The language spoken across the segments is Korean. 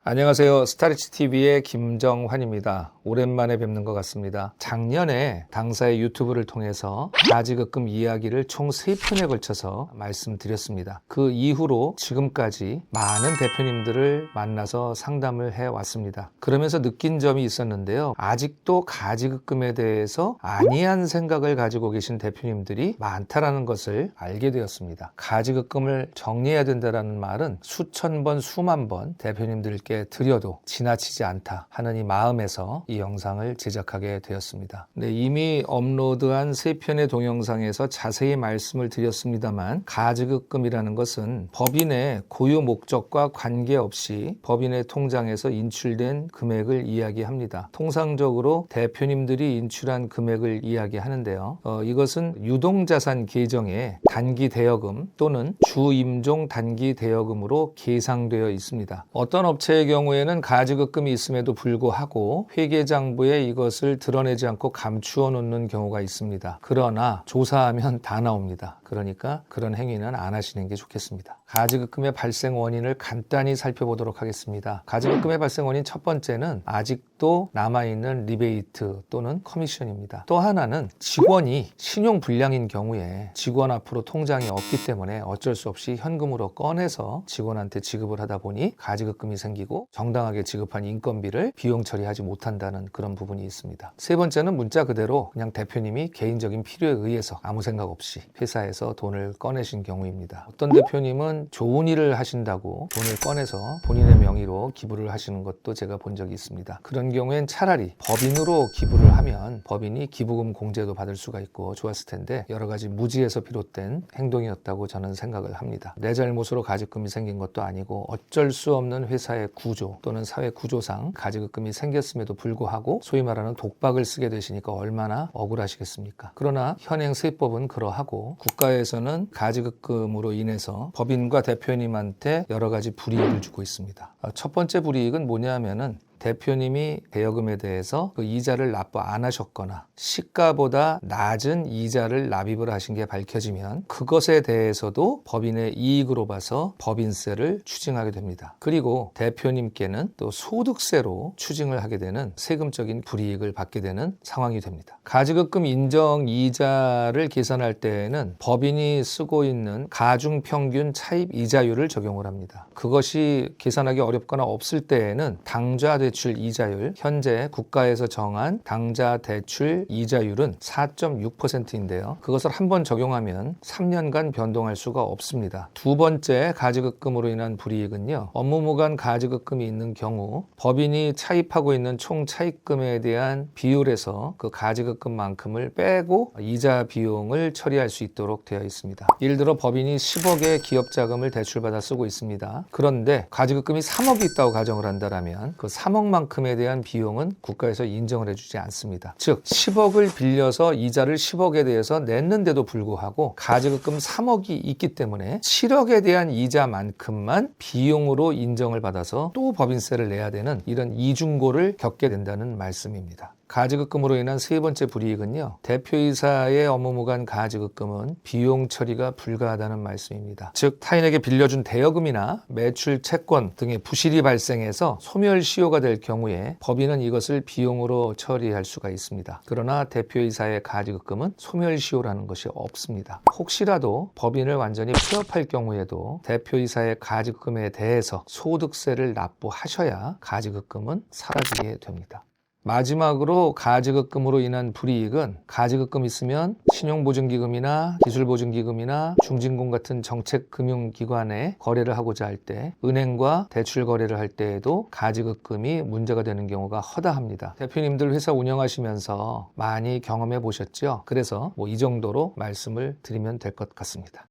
안녕하세요. 스타리치TV의 김정환입니다. 오랜만에 뵙는 것 같습니다. 작년에 당사의 유튜브를 통해서 가지급금 이야기를 총 3편에 걸쳐서 말씀드렸습니다. 그 이후로 지금까지 많은 대표님들을 만나서 상담을 해왔습니다. 그러면서 느낀 점이 있었는데요. 아직도 가지급금에 대해서 안이한 생각을 가지고 계신 대표님들이 많다라는 것을 알게 되었습니다. 가지급금을 정리해야 된다는 말은 수천 번, 수만 번 대표님들께 드려도 지나치지 않다 하는 이 마음에서 이 영상을 제작하게 되었습니다. 네, 이미 업로드한 3편의 동영상에서 자세히 말씀을 드렸습니다만 가지급금이라는 것은 법인의 고유 목적과 관계없이 법인의 통장에서 인출된 금액을 이야기합니다. 통상적으로 대표님들이 인출한 금액을 이야기하는데요. 이것은 유동자산 계정에 단기 대여금 또는 주임종 단기 대여금으로 계상되어 있습니다. 어떤 업체의 경우에는 가지급금이 있음에도 불구하고 회계장부에 이것을 드러내지 않고 감추어 놓는 경우가 있습니다. 그러나 조사하면 다 나옵니다. 그러니까 그런 행위는 안 하시는 게 좋겠습니다. 가지급금의 발생 원인을 간단히 살펴보도록 하겠습니다. 가지급금의 발생 원인 첫 번째는 아직도 남아있는 리베이트 또는 커미션입니다. 또 하나는 직원이 신용불량인 경우에 직원 앞으로 통장이 없기 때문에 어쩔 수 없이 현금으로 꺼내서 직원한테 지급을 하다 보니 가지급금이 생기고 정당하게 지급한 인건비를 비용 처리하지 못한다는 그런 부분이 있습니다. 세 번째는 문자 그대로 그냥 대표님이 개인적인 필요에 의해서 아무 생각 없이 회사에서 돈을 꺼내신 경우입니다. 어떤 대표님은 좋은 일을 하신다고 돈을 꺼내서 본인의 명의로 기부를 하시는 것도 제가 본 적이 있습니다. 그런 경우엔 차라리 법인으로 기부를 하면 법인이 기부금 공제도 받을 수가 있고 좋았을 텐데 여러 가지 무지에서 비롯된 행동이었다고 저는 생각을 합니다. 내 잘못으로 가지급금이 생긴 것도 아니고 어쩔 수 없는 회사의 구조 또는 사회 구조상 가지급금이 생겼음에도 불구하고 소위 말하는 독박을 쓰게 되시니까 얼마나 억울하시겠습니까? 그러나 현행 세법은 그러하고 국가에서는 가지급금으로 인해서 법인과 대표님한테 여러 가지 불이익을 주고 있습니다. 첫 번째 불이익은 뭐냐면은 대표님이 대여금에 대해서 그 이자를 납부 안 하셨거나 시가보다 낮은 이자를 납입을 하신 게 밝혀지면 그것에 대해서도 법인의 이익으로 봐서 법인세를 추징하게 됩니다. 그리고 대표님께는 또 소득세로 추징을 하게 되는 세금적인 불이익을 받게 되는 상황이 됩니다. 가지급금 인정 이자를 계산할 때에는 법인이 쓰고 있는 가중평균 차입 이자율을 적용을 합니다. 그것이 계산하기 어렵거나 없을 때에는 당좌 대출 이자율, 현재 국가에서 정한 당좌 대출 이자율은 4.6%인데요. 그것을 한번 적용하면 3년간 변동할 수가 없습니다. 두 번째 가지급금으로 인한 불이익은요. 업무무관 가지급금이 있는 경우 법인이 차입하고 있는 총 차입금에 대한 비율에서 그 가지급금만큼을 빼고 이자 비용을 처리할 수 있도록 되어 있습니다. 예를 들어 법인이 10억의 기업자금을 대출받아 쓰고 있습니다. 그런데 가지급금이 3억이 있다고 가정을 한다면 그 3억만큼에 대한 비용은 국가에서 인정을 해주지 않습니다. 즉 10억을 빌려서 이자를 10억에 대해서 냈는데도 불구하고 가지급금 3억이 있기 때문에 7억에 대한 이자만큼만 비용으로 인정을 받아서 또 법인세를 내야 되는 이런 이중고를 겪게 된다는 말씀입니다. 가지급금으로 인한 세 번째 불이익은요. 대표이사의 업무무관 가지급금은 비용 처리가 불가하다는 말씀입니다. 즉 타인에게 빌려준 대여금이나 매출 채권 등의 부실이 발생해서 소멸시효가 될 경우에 법인은 이것을 비용으로 처리할 수가 있습니다. 그러나 대표이사의 가지급금은 소멸시효라는 것이 없습니다. 혹시라도 법인을 완전히 폐업할 경우에도 대표이사의 가지급금에 대해서 소득세를 납부하셔야 가지급금은 사라지게 됩니다. 마지막으로 가지급금으로 인한 불이익은 가지급금 있으면 신용보증기금이나 기술보증기금이나 중진공 같은 정책금융기관에 거래를 하고자 할 때 은행과 대출 거래를 할 때에도 가지급금이 문제가 되는 경우가 허다합니다. 대표님들 회사 운영하시면서 많이 경험해 보셨죠? 그래서 이 정도로 말씀을 드리면 될 것 같습니다.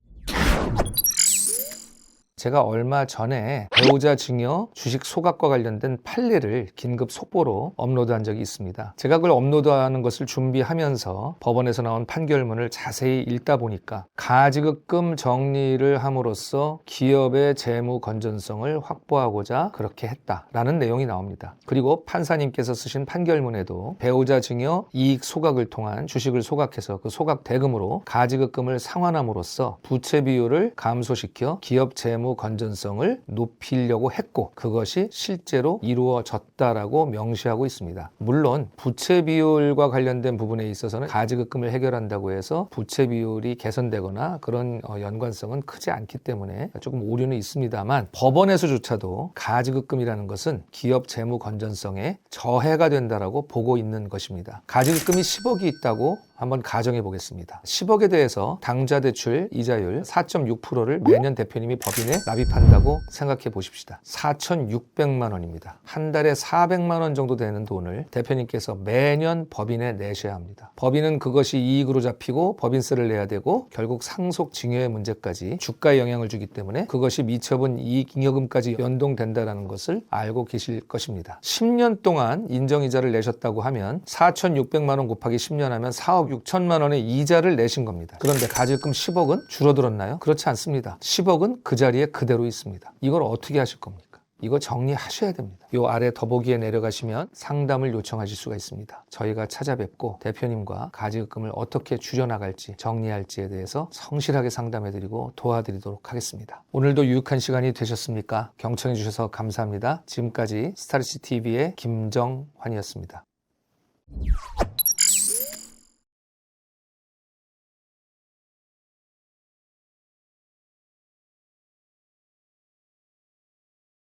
제가 얼마 전에 배우자 증여 주식 소각과 관련된 판례를 긴급 속보로 업로드한 적이 있습니다. 제가 그걸 업로드하는 것을 준비하면서 법원에서 나온 판결문을 자세히 읽다 보니까 가지급금 정리를 함으로써 기업의 재무 건전성을 확보하고자 그렇게 했다라는 내용이 나옵니다. 그리고 판사님께서 쓰신 판결문에도 배우자 증여 이익 소각을 통한 주식을 소각해서 그 소각 대금으로 가지급금을 상환함으로써 부채 비율을 감소시켜 기업 재무 재무 건전성을 높이려고 했고 그것이 실제로 이루어졌다라고 명시하고 있습니다. 물론 부채 비율과 관련된 부분에 있어서는 가지급금을 해결한다고 해서 부채 비율이 개선되거나 그런 연관성은 크지 않기 때문에 조금 오류는 있습니다만 법원에서조차도 가지급금이라는 것은 기업 재무 건전성에 저해가 된다라고 보고 있는 것입니다. 가지급금이 10억이 있다고 한번 가정해 보겠습니다. 10억에 대해서 당좌 대출 이자율 4.6%를 매년 대표님이 법인에 납입한다고 생각해 보십시다. 4,600만 원입니다. 한 달에 400만 원 정도 되는 돈을 대표님께서 매년 법인에 내셔야 합니다. 법인은 그것이 이익으로 잡히고 법인세를 내야 되고 결국 상속 증여의 문제까지 주가에 영향을 주기 때문에 그것이 미처분 이익 잉여금까지 연동된다는 것을 알고 계실 것입니다. 10년 동안 인정이자를 내셨다고 하면 4,600만 원 곱하기 10년 하면 4억 6천만 원의 이자를 내신 겁니다. 그런데 가지금 10억은 줄어들었나요? 그렇지 않습니다. 10억은 그 자리에 그대로 있습니다. 이걸 어떻게 하실 겁니까? 이거 정리하셔야 됩니다. 요 아래 더보기에 내려가시면 상담을 요청하실 수가 있습니다. 저희가 찾아뵙고 대표님과 가지급금을 어떻게 줄여나갈지 정리할지에 대해서 성실하게 상담해드리고 도와드리도록 하겠습니다. 오늘도 유익한 시간이 되셨습니까? 경청해 주셔서 감사합니다. 지금까지 스타리치 TV의 김정환이었습니다.